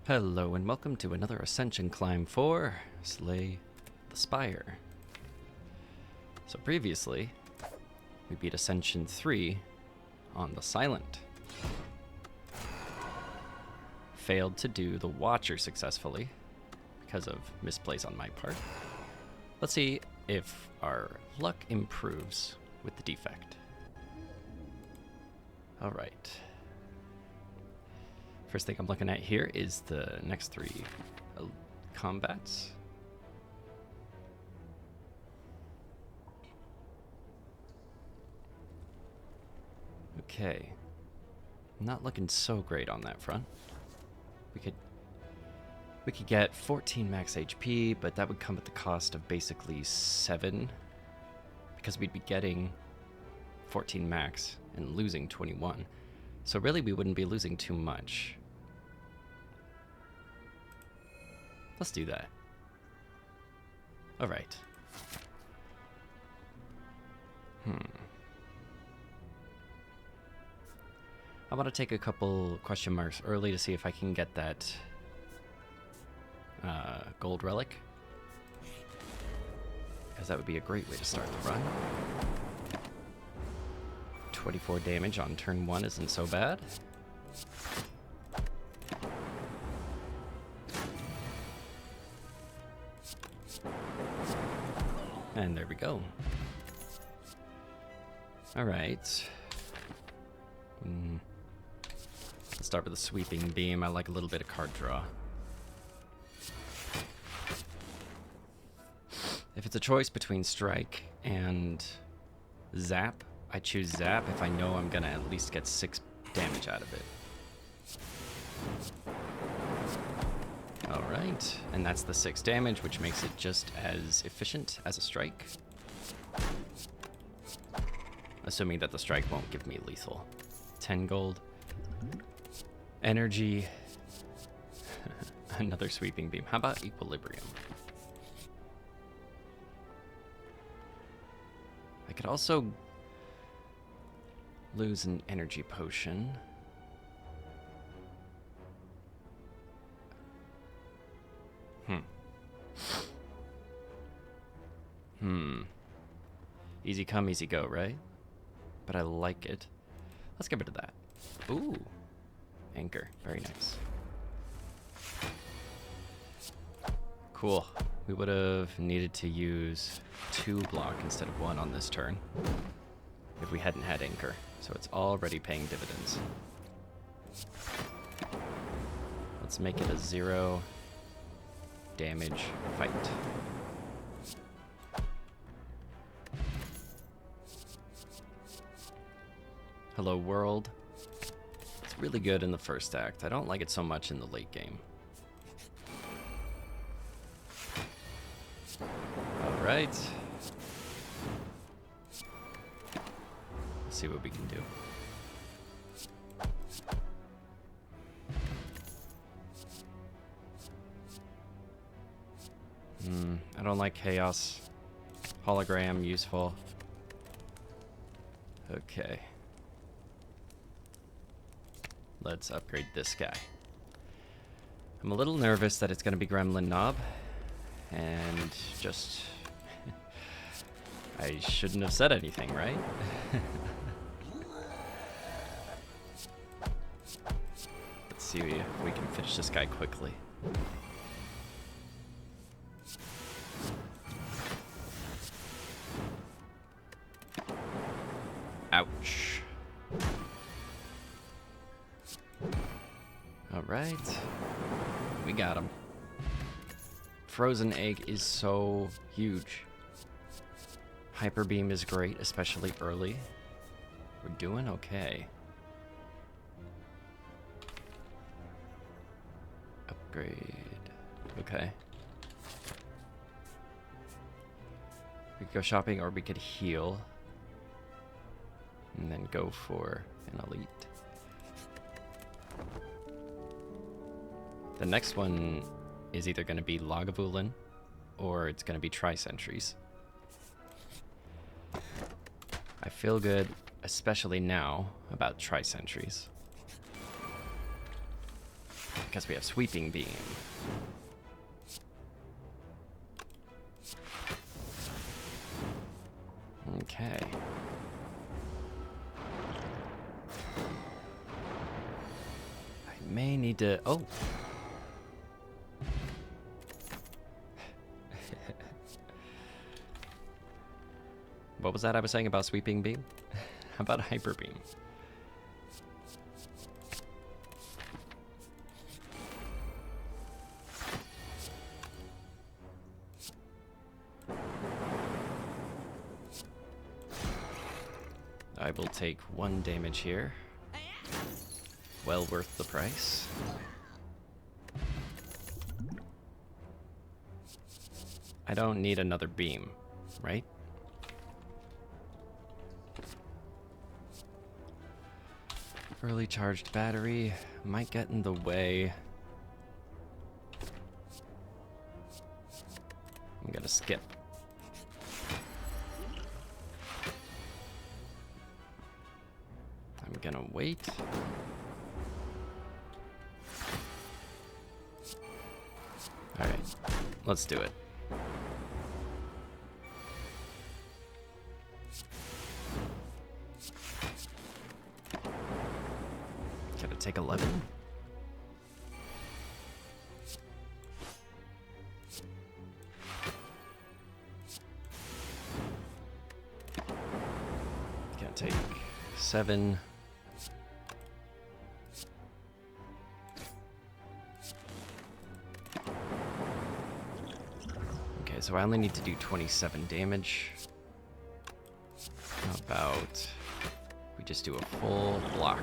Hello and welcome to another Ascension climb for Slay the Spire. So previously, we beat Ascension 3 on the Silent. Failed to do the Watcher successfully because of misplays on my part. Let's see if our luck improves with the defect. Alright. First thing I'm looking at here is the next three combats. Okay. Not looking so great on that front. We could get 14 max HP, but that would come at the cost of basically 7, because we'd be getting 14 max and losing 21. So really we wouldn't be losing too much. Let's do that. Alright. I want to take a couple question marks early to see if I can get that gold relic, because that would be a great way to start the run. 24 damage on turn 1 isn't so bad. And there we go. Alright. Let's start with a sweeping beam. I like a little bit of card draw. If it's a choice between strike and zap, I choose zap if I know I'm gonna at least get 6 damage out of it. Alright, and that's the 6 damage, which makes it just as efficient as a strike. Assuming that the strike won't give me lethal. 10 gold. Energy. Another sweeping beam. How about equilibrium? I could also lose an energy potion. Easy come, easy go, right? But I like it. Let's get rid of that. Ooh. Anchor. Very nice. Cool. We would have needed to use 2 block instead of 1 on this turn if we hadn't had anchor. So it's already paying dividends. Let's make it a 0 damage fight. Hello world. It's really good in the first act. I don't like it so much in the late game. Alright. Let's see what we can do. I don't like chaos. Hologram, useful. Okay. Let's upgrade this guy. I'm a little nervous that it's going to be Gremlin Knob. And just... I shouldn't have said anything, right? Let's see if we can finish this guy quickly. Ouch. Alright. We got him. Frozen egg is so huge. Hyper beam is great, especially early. We're doing okay. Upgrade. Okay. We could go shopping or we could heal. And then go for an elite. The next one is either going to be Lagavulin or it's going to be Tri-Sentries. I feel good, especially now, about Tri-Sentries. because we have sweeping beam. Okay. I may need to... Oh! What was that I was saying about sweeping beam? How about hyper beam? I will take 1 damage here. Well worth the price. I don't need another beam, right? Early charged battery might get in the way. I'm gonna skip. I'm gonna wait. Alright, let's do it. Gotta take 11. Gotta take 7. Okay, so I only need to do 27 damage. How about we just do a full block?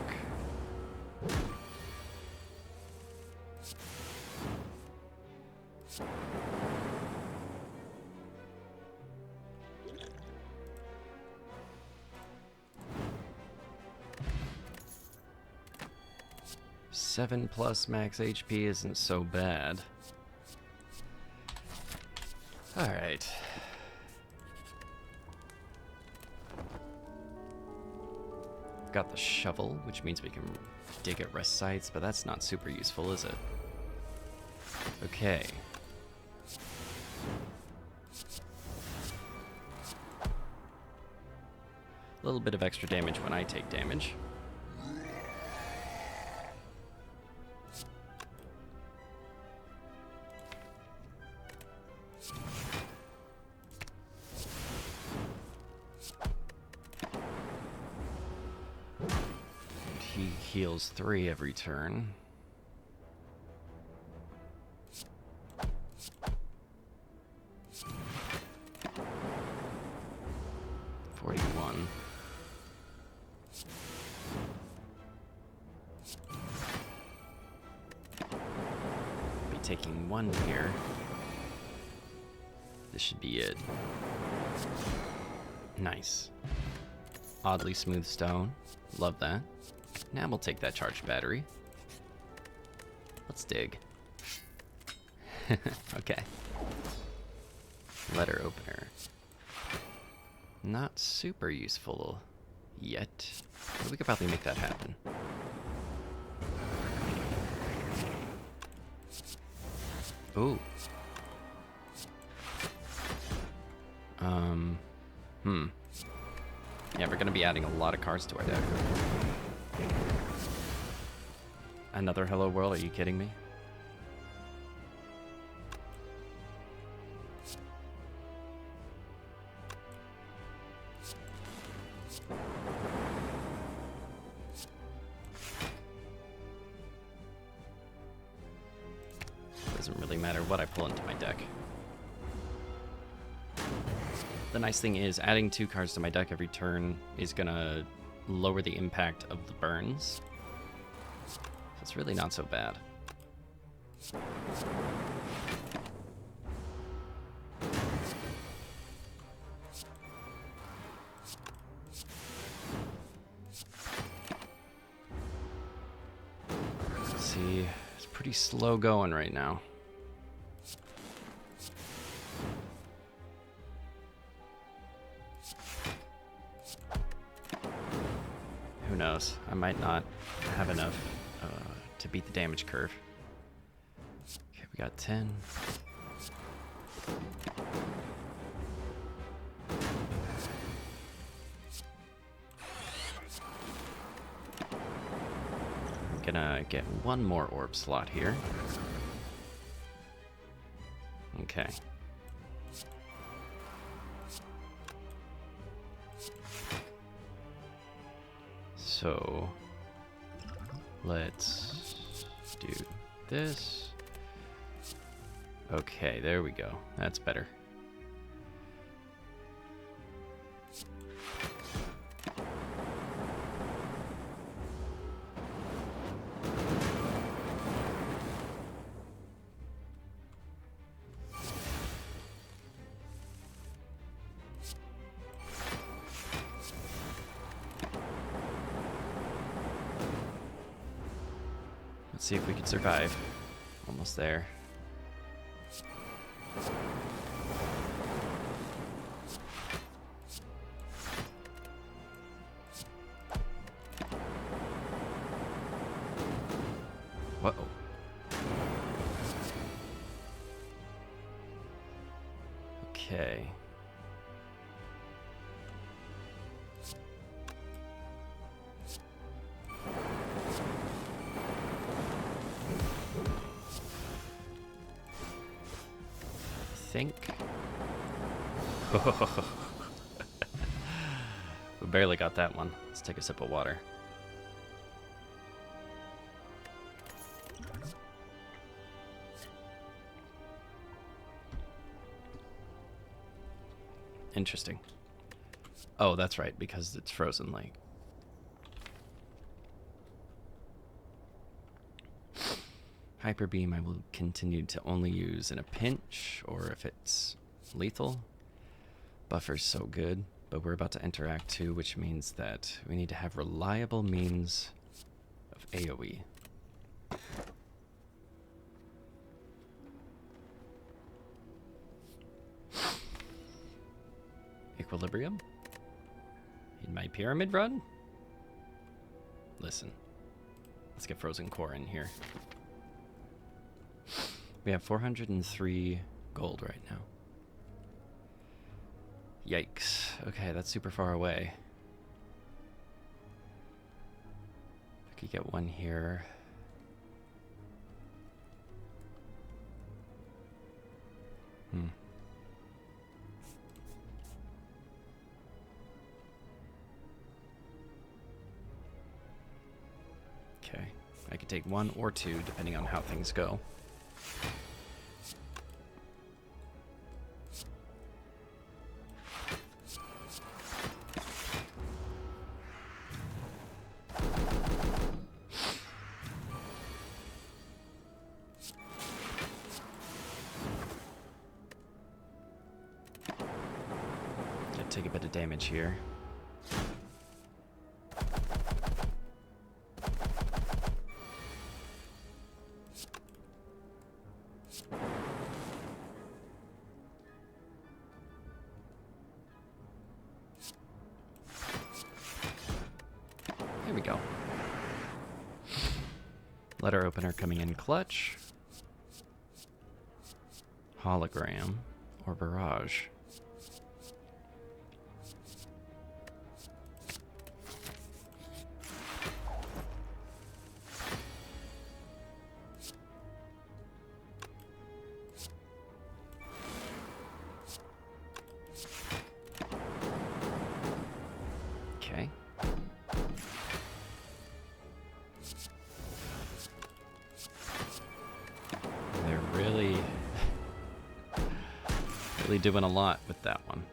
Seven plus max HP isn't so bad. Alright. Got the shovel, which means we can dig at rest sites, but that's not super useful, is it? Okay. A little bit of extra damage when I take damage. He heals 3 every turn. Be taking 1 here. This should be it. Nice. Oddly smooth stone. Love that. Now we'll take that charged battery. Let's dig. Okay. Letter opener. Not super useful yet, but we could probably make that happen. Ooh. Yeah, we're gonna be adding a lot of cards to our deck. Another Hello World? Are you kidding me? Doesn't really matter what I pull into my deck. The nice thing is adding 2 cards to my deck every turn is gonna lower the impact of the burns. So it's really not so bad. Let's see, it's pretty slow going right now. Who knows? I might not have enough to beat the damage curve. We got 10. Gonna get one more orb slot here. Okay. So let's do this. Okay, there we go. That's better. Let's see if we can survive. Almost there. Whoa. Okay. Think. We barely got that one. Let's take a sip of water. Interesting. Oh, that's right, because it's frozen lake. Hyper beam I will continue to only use in a pinch or if it's lethal. Buffer's so good, but we're about to enter Act 2, which means that we need to have reliable means of AoE. Equilibrium? In my pyramid run? Listen, let's get frozen core in here. We have 403 gold right now. Yikes. Okay, that's super far away. I could get one here. Okay. I could take one or two, depending on how things go. Take a bit of damage here. There we go. Letter opener coming in clutch. Hologram or barrage. Okay. They're really doing a lot with that one.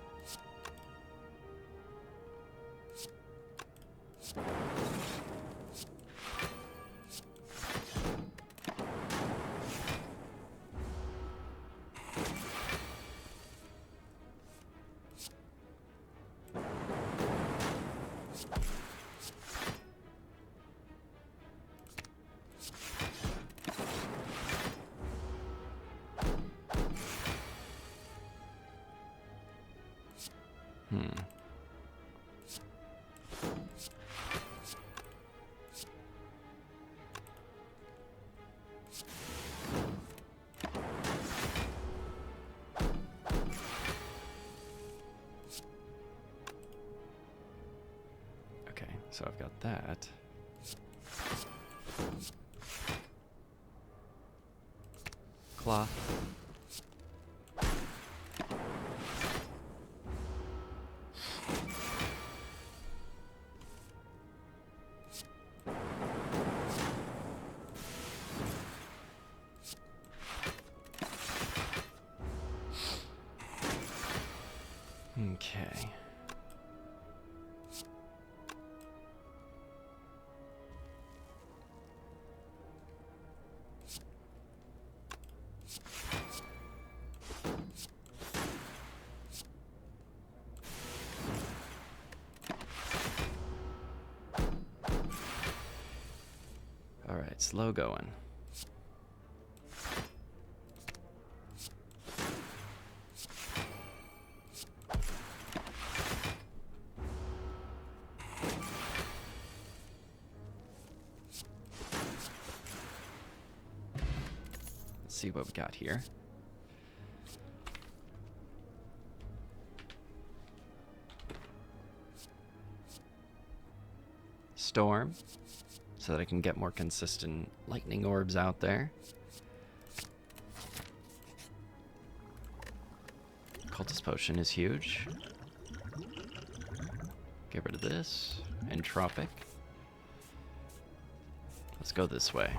So I've got that. Cloth. Okay. All right, slow going. Let's see what we got here. Storm, so that I can get more consistent lightning orbs out there. Cultist Potion is huge. Get rid of this. Entropic. Let's go this way.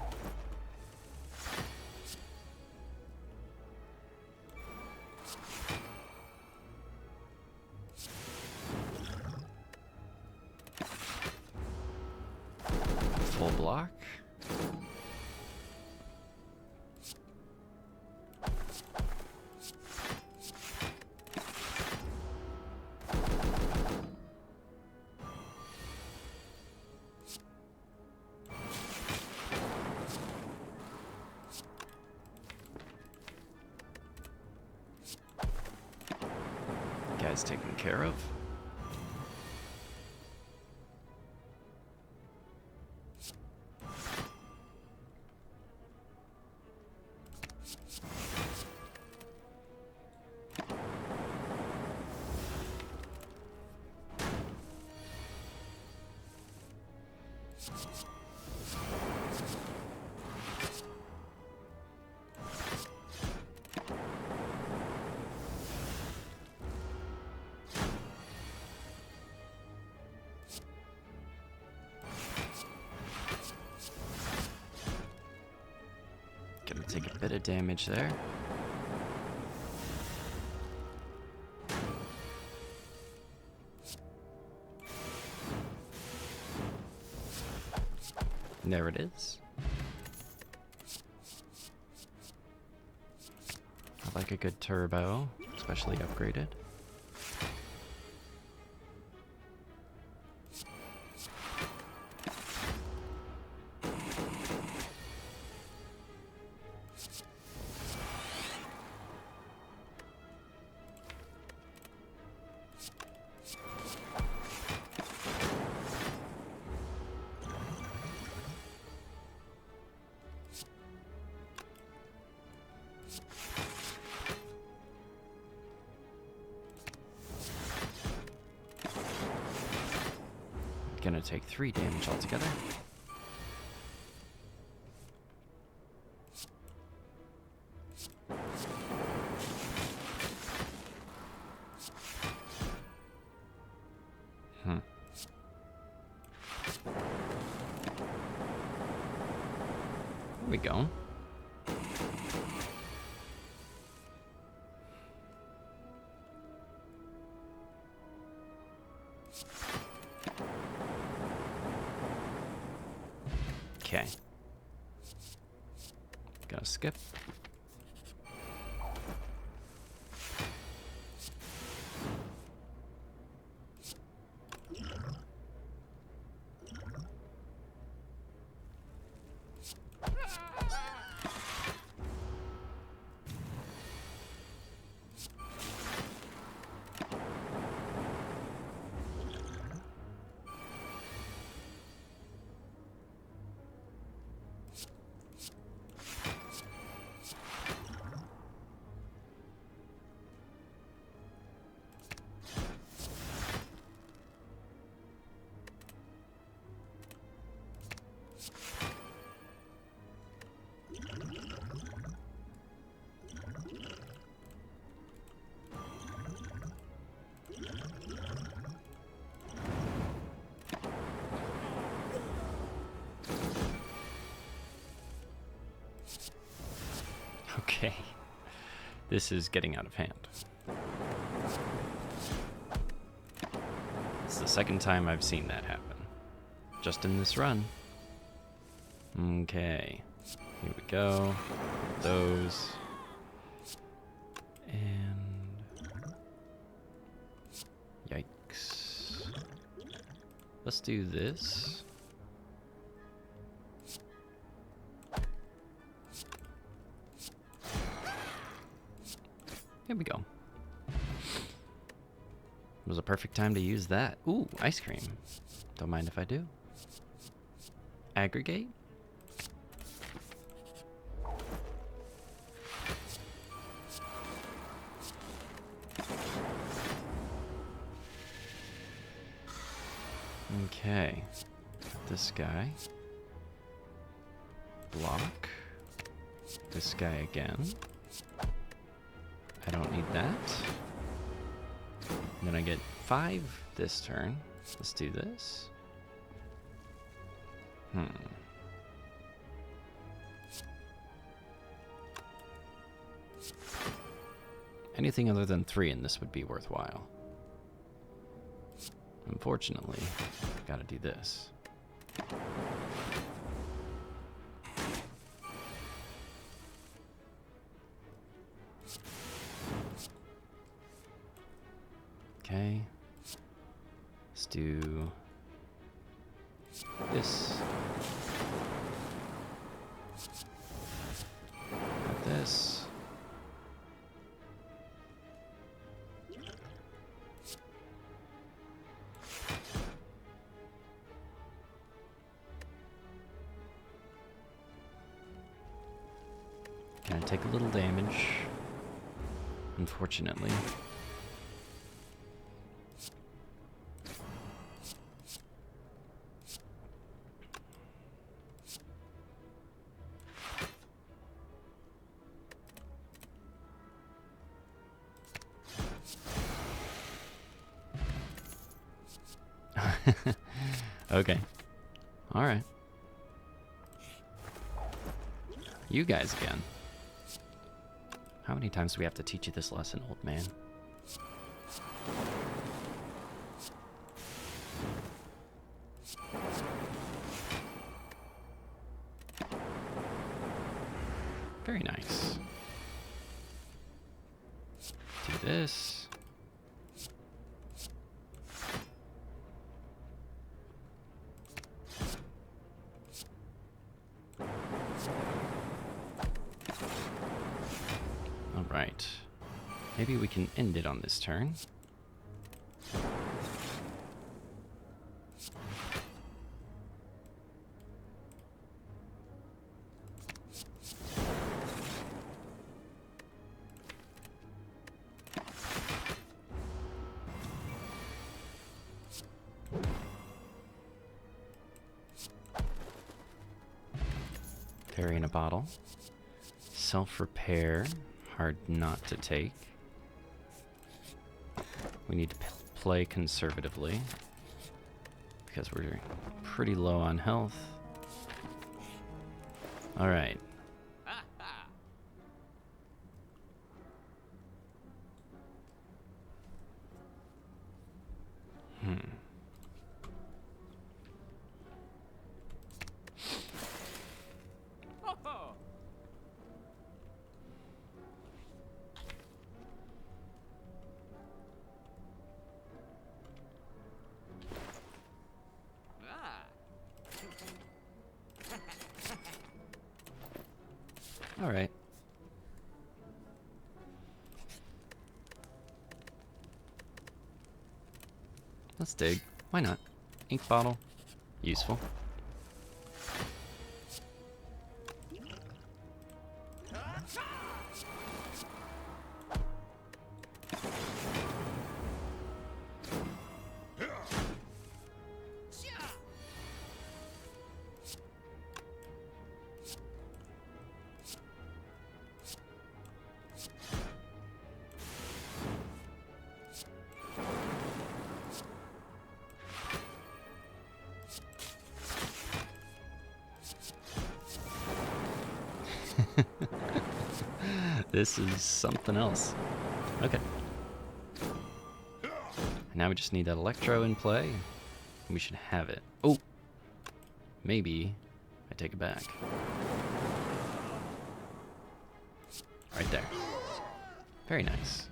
Full block. Guy's taken care of. Gonna take a bit of damage there. And there it is. I like a good turbo, especially upgraded. Gonna take 3 damage altogether. There we go. Okay. Gonna skip. Okay. This is getting out of hand. It's the second time I've seen that happen. Just in this run. Okay. Here we go. Those. And... yikes. Let's do this. Here we go. It was a perfect time to use that. Ooh, ice cream. Don't mind if I do. Aggregate. Okay. This guy. Block. This guy again. I don't need that. And then I get 5 this turn. Let's do this. Anything other than 3 in this would be worthwhile. Unfortunately, I've got to do this. Okay. Let's do this. Like this. Gonna take a little damage, unfortunately. Okay. All right. You guys again. How many times do we have to teach you this lesson, old man? Very nice. Do this. Right. Maybe we can end it on this turn. Fairy in a bottle. Self-repair. Hard not to take. We need to play conservatively because we're pretty low on health. All right. All right. Let's dig. Why not? Ink bottle. Useful. This is something else. Okay. Now we just need that electro in play. We should have it. Oh! Maybe I take it back. Right there. Very nice.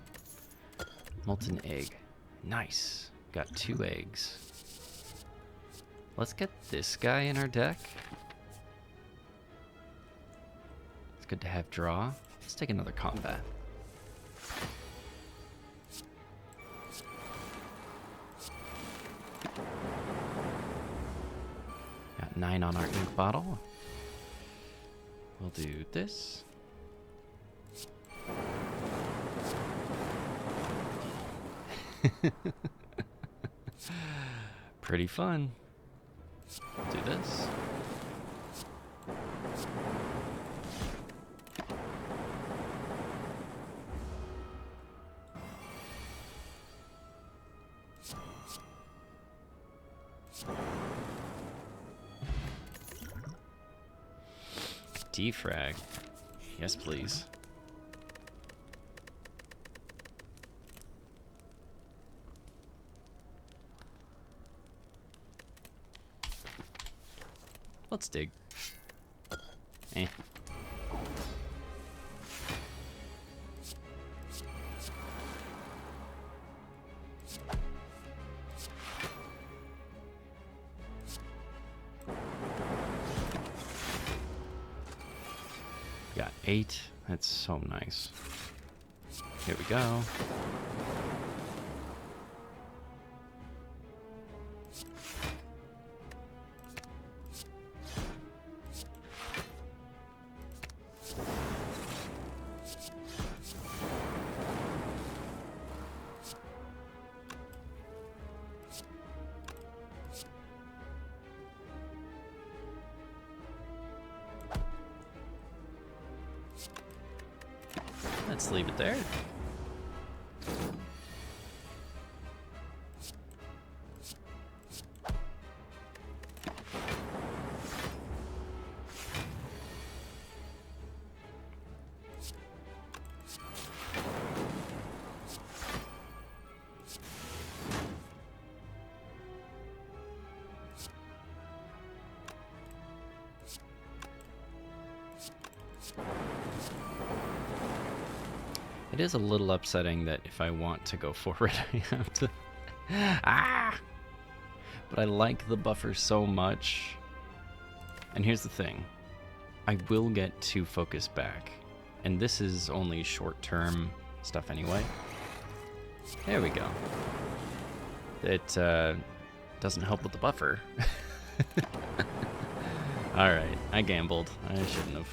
Molten egg. Nice. Got 2 eggs. Let's get this guy in our deck. It's good to have draw. Let's take another combat. Got 9 on our ink bottle. We'll do this. Pretty fun. Do this. Defrag. Yes, please. Let's dig. Eh. Got 8. That's so nice. Here we go. Let's leave it there. It is a little upsetting that if I want to go forward, I have to... Ah! But I like the buffer so much. And here's the thing. I will get 2 focus back. And this is only short-term stuff anyway. There we go. It doesn't help with the buffer. Alright, I gambled. I shouldn't have.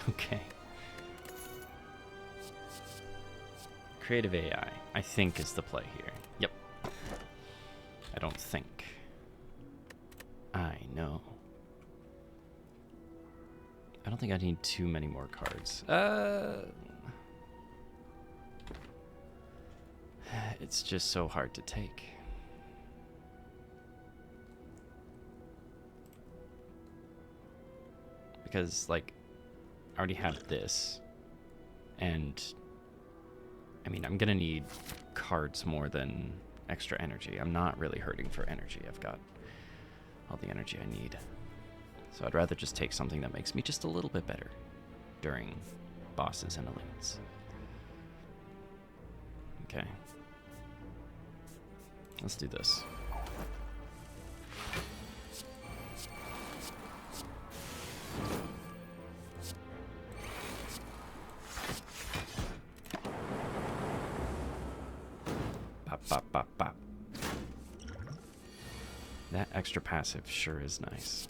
Okay. Creative AI, I think, is the play here. Yep. I don't think. I know. I don't think I need too many more cards. It's just so hard to take. Because, like, I already have this. And, I mean, I'm gonna need cards more than extra energy. I'm not really hurting for energy. I've got all the energy I need. So I'd rather just take something that makes me just a little bit better during bosses and elites. Okay. Let's do this. Bop, bop, bop, bop. That extra passive sure is nice.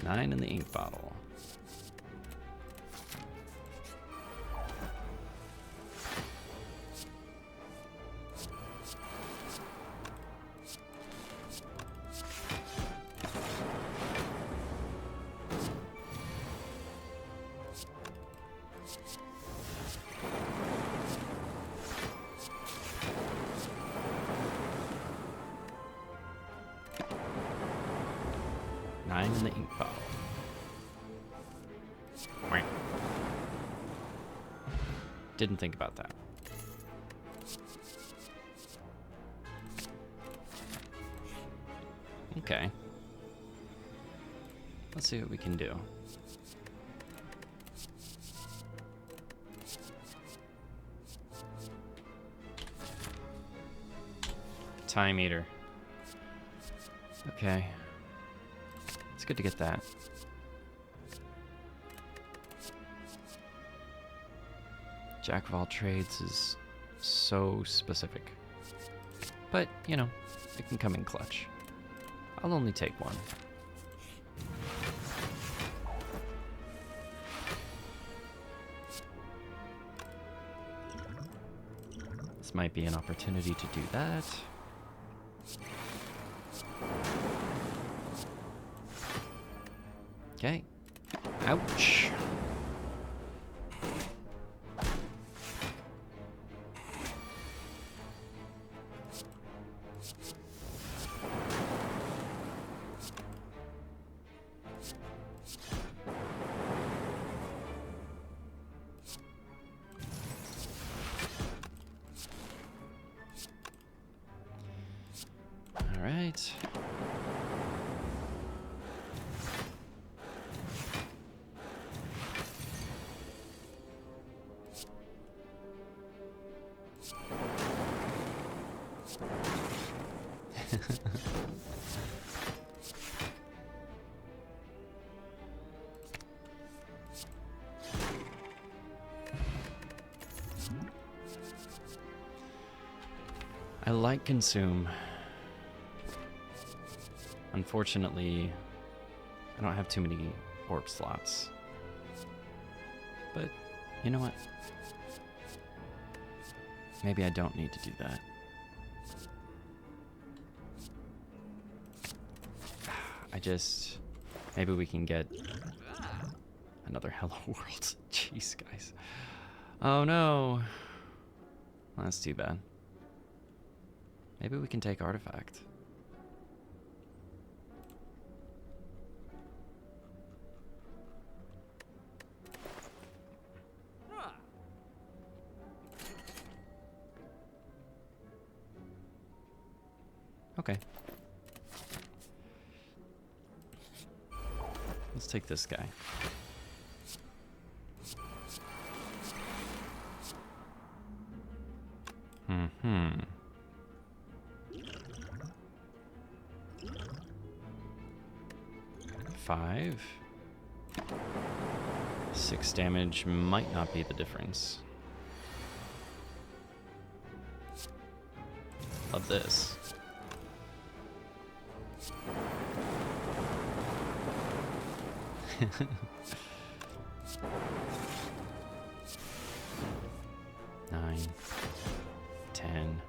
Nine in the ink bottle. Nine in the ink bottle. Wait. Didn't think about that. Okay. Let's see what we can do. Time eater. Okay. It's good to get that. Jack of all trades is so specific. But, you know, it can come in clutch. I'll only take one. This might be an opportunity to do that. Okay. Ouch. All right. I like consume. Unfortunately, I don't have too many orb slots. But, you know what? Maybe I don't need to do that. Maybe we can get another Hello World. Jeez, guys. Oh no. Well, that's too bad. Maybe we can take Artifact. Okay. Let's take this guy. Mm-hmm. Five. 6 damage might not be the difference. Love this. Nine. 10.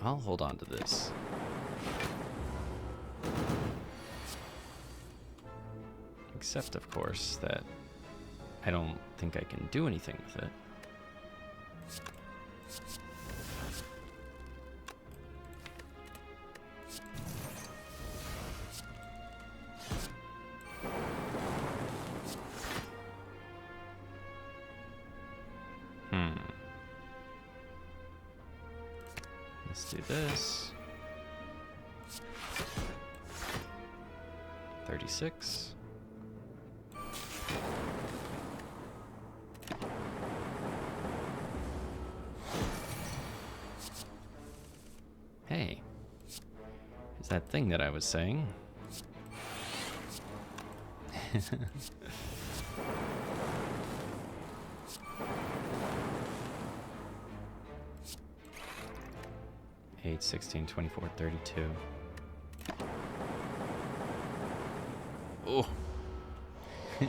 I'll hold on to this. Except, of course, that I don't think I can do anything with it. Let's do this. 36. Hey, is that thing that I was saying? 8, 16, 24, 32. Oh. I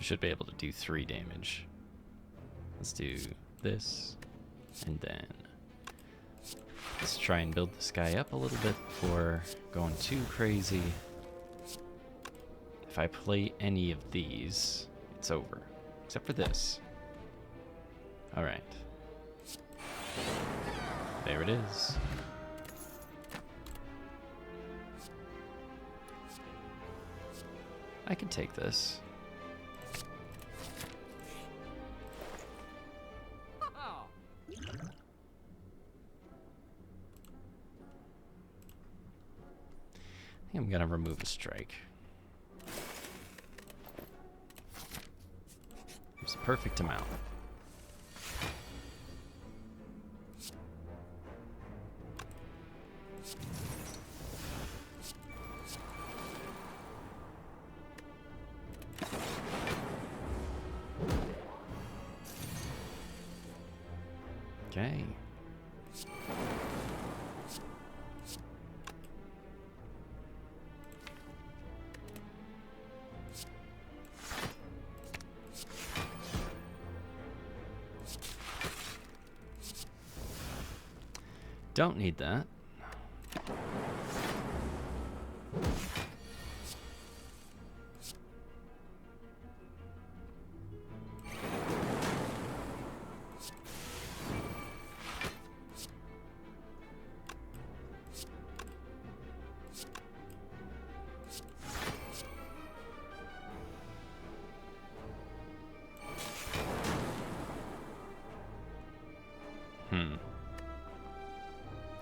should be able to do 3 damage. Let's do this, and then let's try and build this guy up a little bit before going too crazy. If I play any of these, it's over. Except for this. Alright. There it is. I can take this. I think I'm gonna remove a strike. It's the perfect amount. Okay. Don't need that.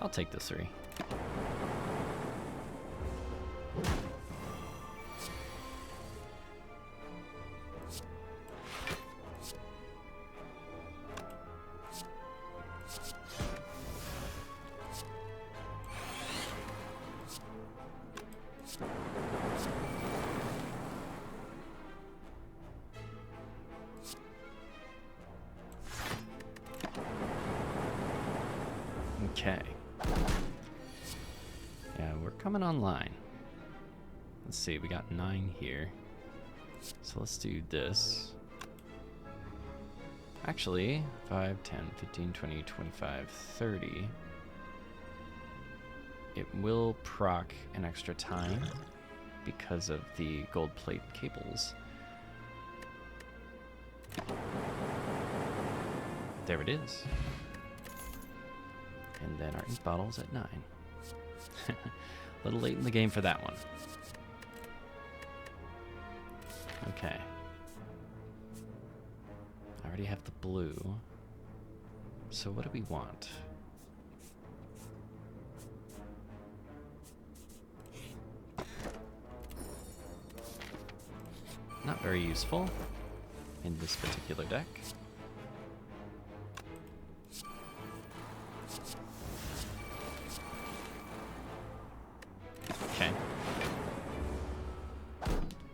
I'll take the 3. Okay. Yeah, we're coming online. Let's see, we got 9 here. So let's do this. Actually, 5, 10, 15, 20, 25, 30. It will proc an extra time because of the gold plate cables. There it is. And then our ink bottle's at 9. A little late in the game for that one. Okay. I already have the blue. So what do we want? Not very useful in this particular deck.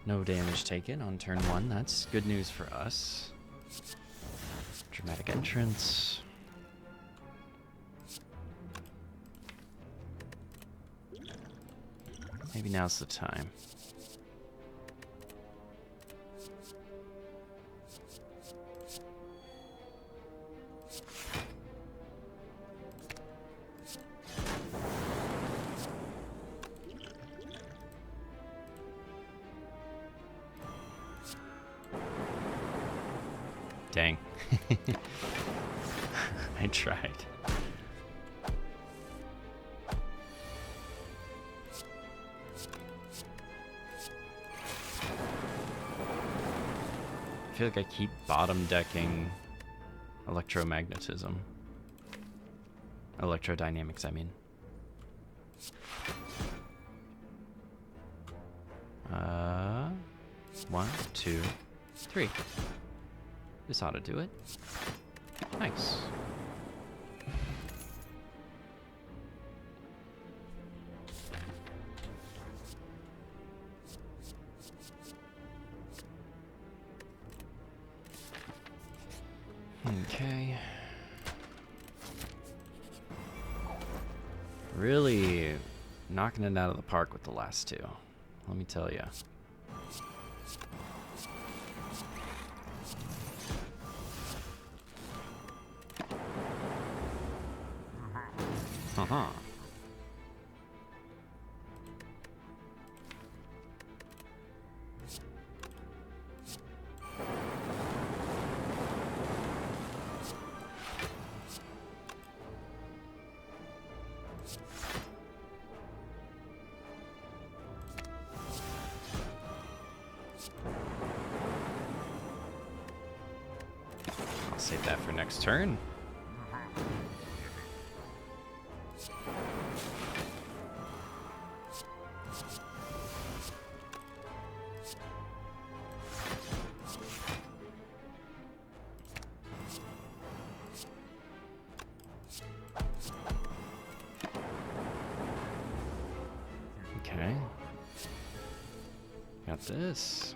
No damage taken on turn 1. That's good news for us. Dramatic entrance. Maybe now's the time. Dang. I tried. I feel like I keep bottom decking electromagnetism. Electrodynamics, I mean. 1, 2, 3. This ought to do it. Nice. Okay. Really knocking it out of the park with the last two. Let me tell you. Uh-huh. I'll save that for next turn. Okay. Got this.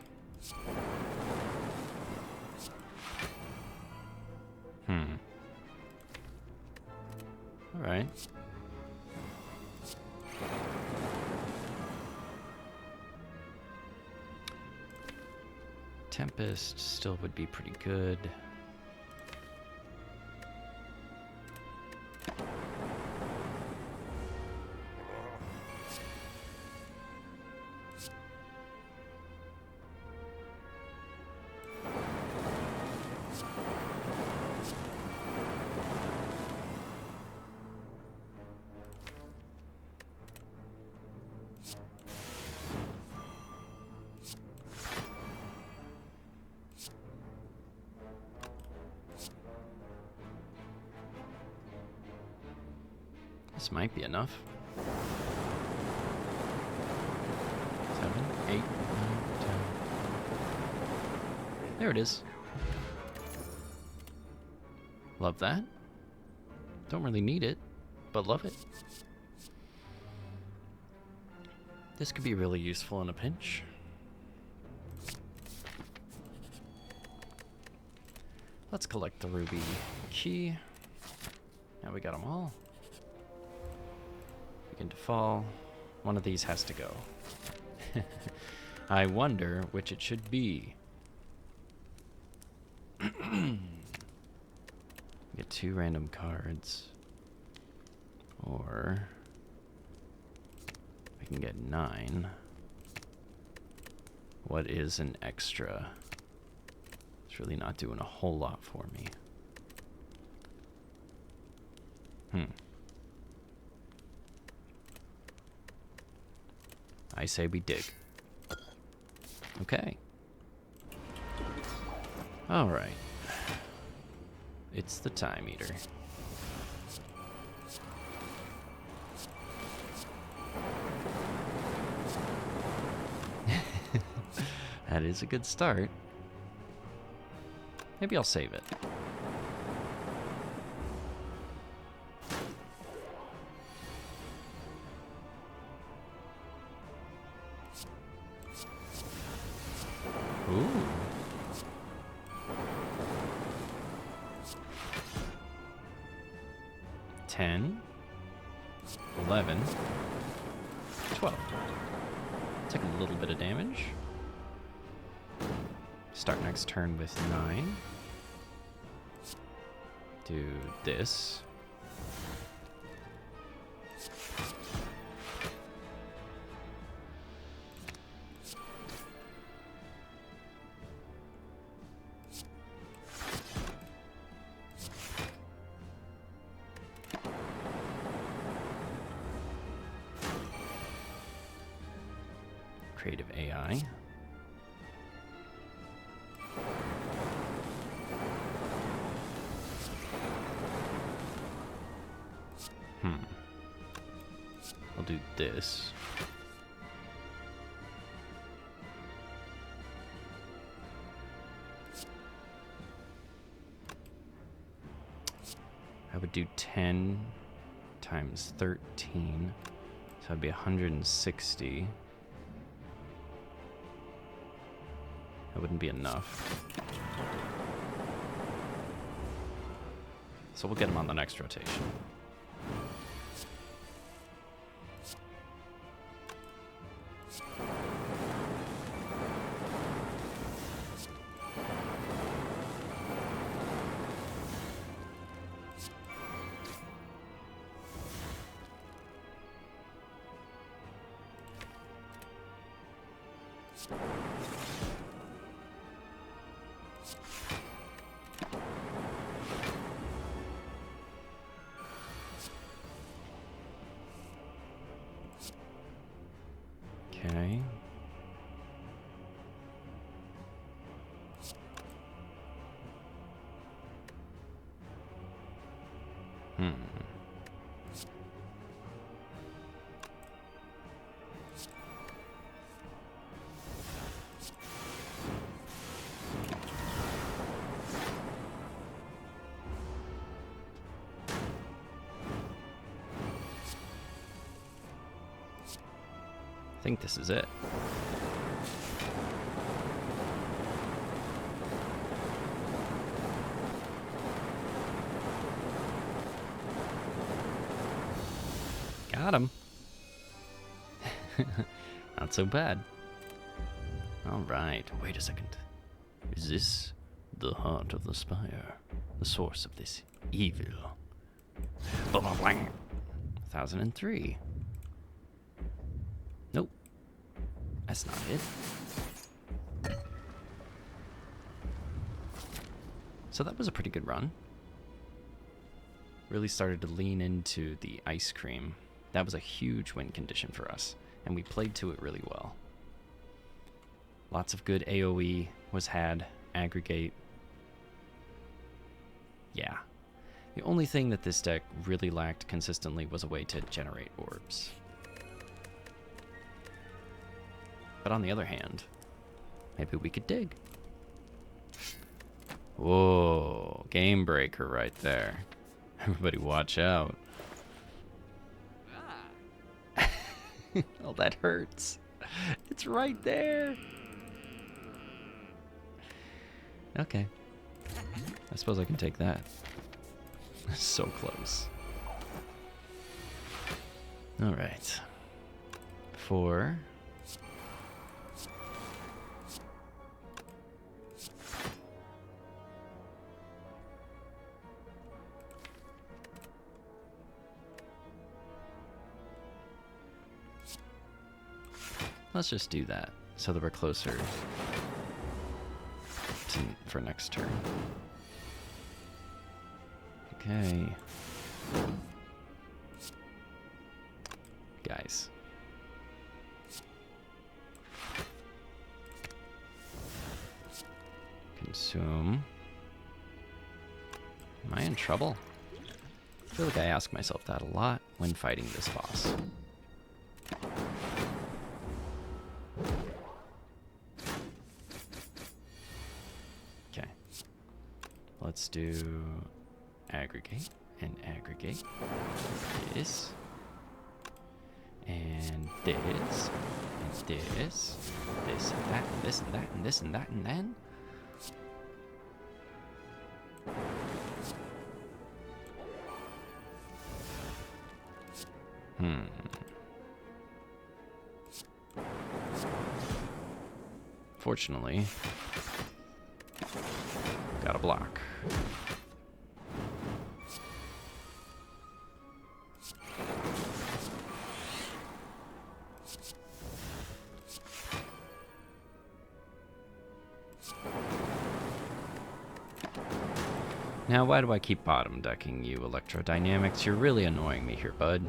All right. Tempest still would be pretty good. This might be enough. 7, 8, 9, 10. There it is. Love that. Don't really need it, but love it. This could be really useful in a pinch. Let's collect the ruby key. Now we got them all. Begin to fall. One of these has to go. I wonder which it should be. Get 2 random cards. Or I can get 9. What is an extra? It's really not doing a whole lot for me. I say we dig. Okay. All right. It's the time eater. That is a good start. Maybe I'll save it. 10, 11, 12. Take a little bit of damage. Start next turn with 9. Do this. Creative AI. I'll do this. I would do 10 times 13, so that'd be 160. That wouldn't be enough. So we'll get him on the next rotation. Okay. I think this is it. Got him. Not so bad. All right, wait a second. Is this the heart of the spire? The source of this evil? 1003. Nope. That's not it. So that was a pretty good run. Really started to lean into the ice cream. That was a huge win condition for us, and we played to it really well. Lots of good AoE was had, aggregate. Yeah. The only thing that this deck really lacked consistently was a way to generate orbs. But on the other hand, maybe we could dig. Whoa, game breaker right there. Everybody watch out. Oh, that hurts. It's right there. Okay. I suppose I can take that. So close. All right. 4. Let's just do that so that we're closer to, for next turn. Okay. Guys. Consume. Am I in trouble? I feel like I ask myself that a lot when fighting this boss. Okay. Let's do aggregate and aggregate. This. And this. And this. This and that and this and that and this and that and then. Hmm. Fortunately, got a block. Now, why do I keep bottom decking you, Electrodynamics? You're really annoying me here, bud.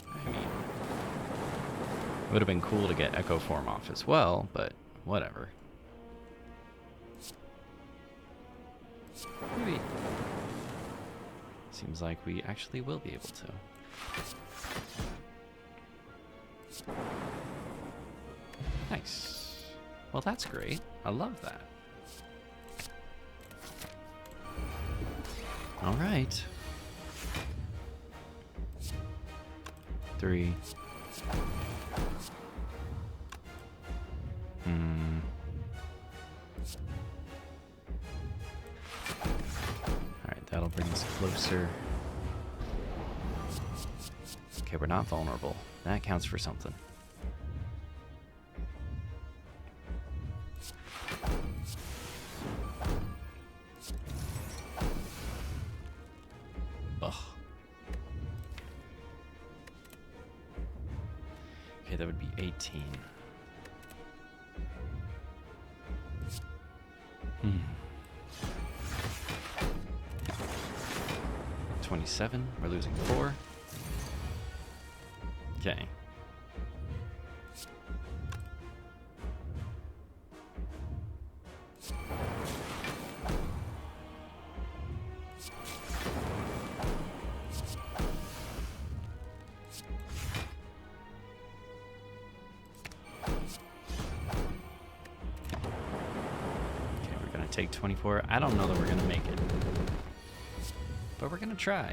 I mean, it would have been cool to get Echo Form off as well, but whatever. Maybe. Seems like we actually will be able to. Nice. Well, that's great. I love that. All right. 3. Alright, that'll bring us closer. Okay, we're not vulnerable. That counts for something. Ugh. Okay, that would be 18. 27. We're losing 4. Okay. Take 24. I don't know that we're gonna make it, but we're gonna try.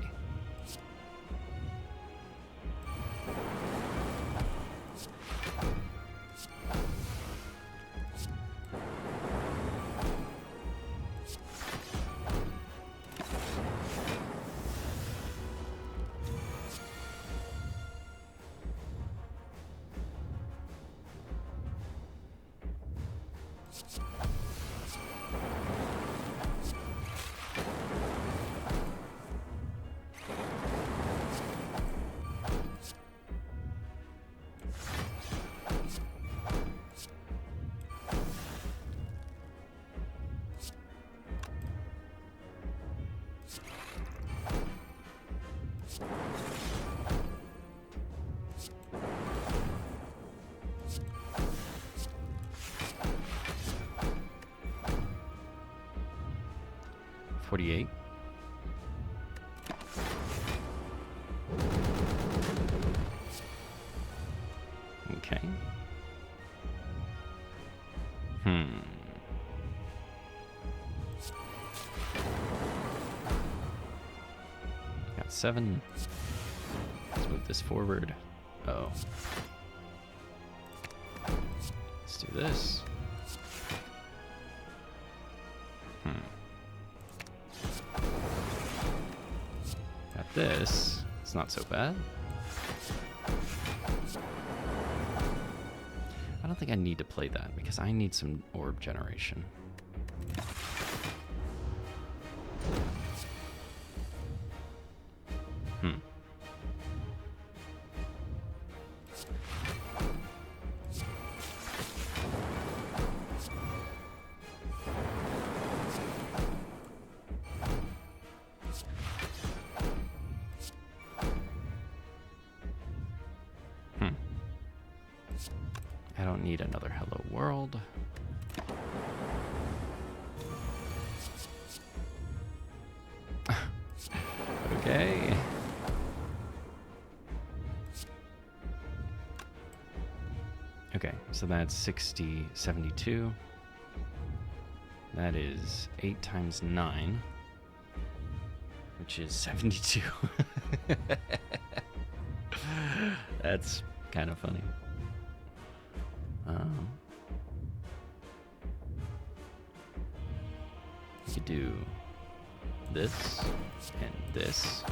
$48. Okay. Got 7. Let's move this forward. Oh. Let's do this. Got this. It's not so bad. I don't think I need to play that because I need some orb generation. I don't need another hello world. Okay. Okay, so that's 60, 72. That is 8 times 9, which is 72. That's kind of funny. You could do this and this.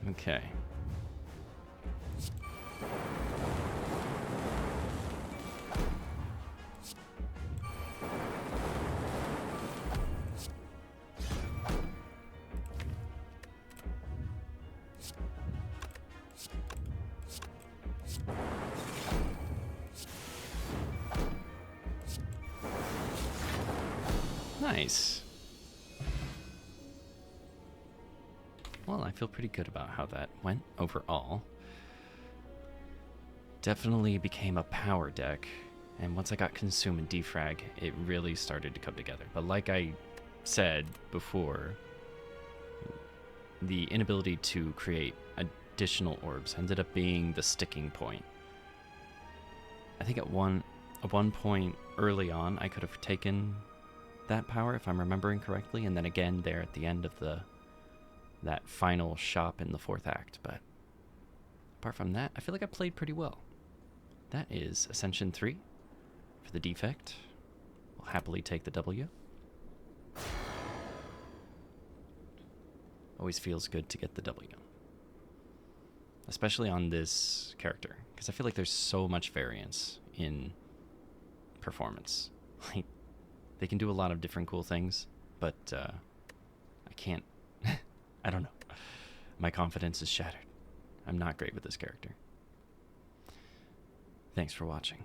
Okay. Nice. Well, I feel pretty good about how that went overall. Definitely became a power deck, and once I got Consume and Defrag, it really started to come together. But like I said before, the inability to create additional orbs ended up being the sticking point. I think at one point early on, I could have taken that power, if I'm remembering correctly, and then again there at the end of that final shop in the 4th act. But apart from that, I feel like I played pretty well. That is Ascension 3 for the defect. We'll happily take the W. Always feels good to get the W. Especially on this character, because I feel like there's so much variance in performance. Like, they can do a lot of different cool things, but I can't... I don't know. My confidence is shattered. I'm not great with this character. Thanks for watching.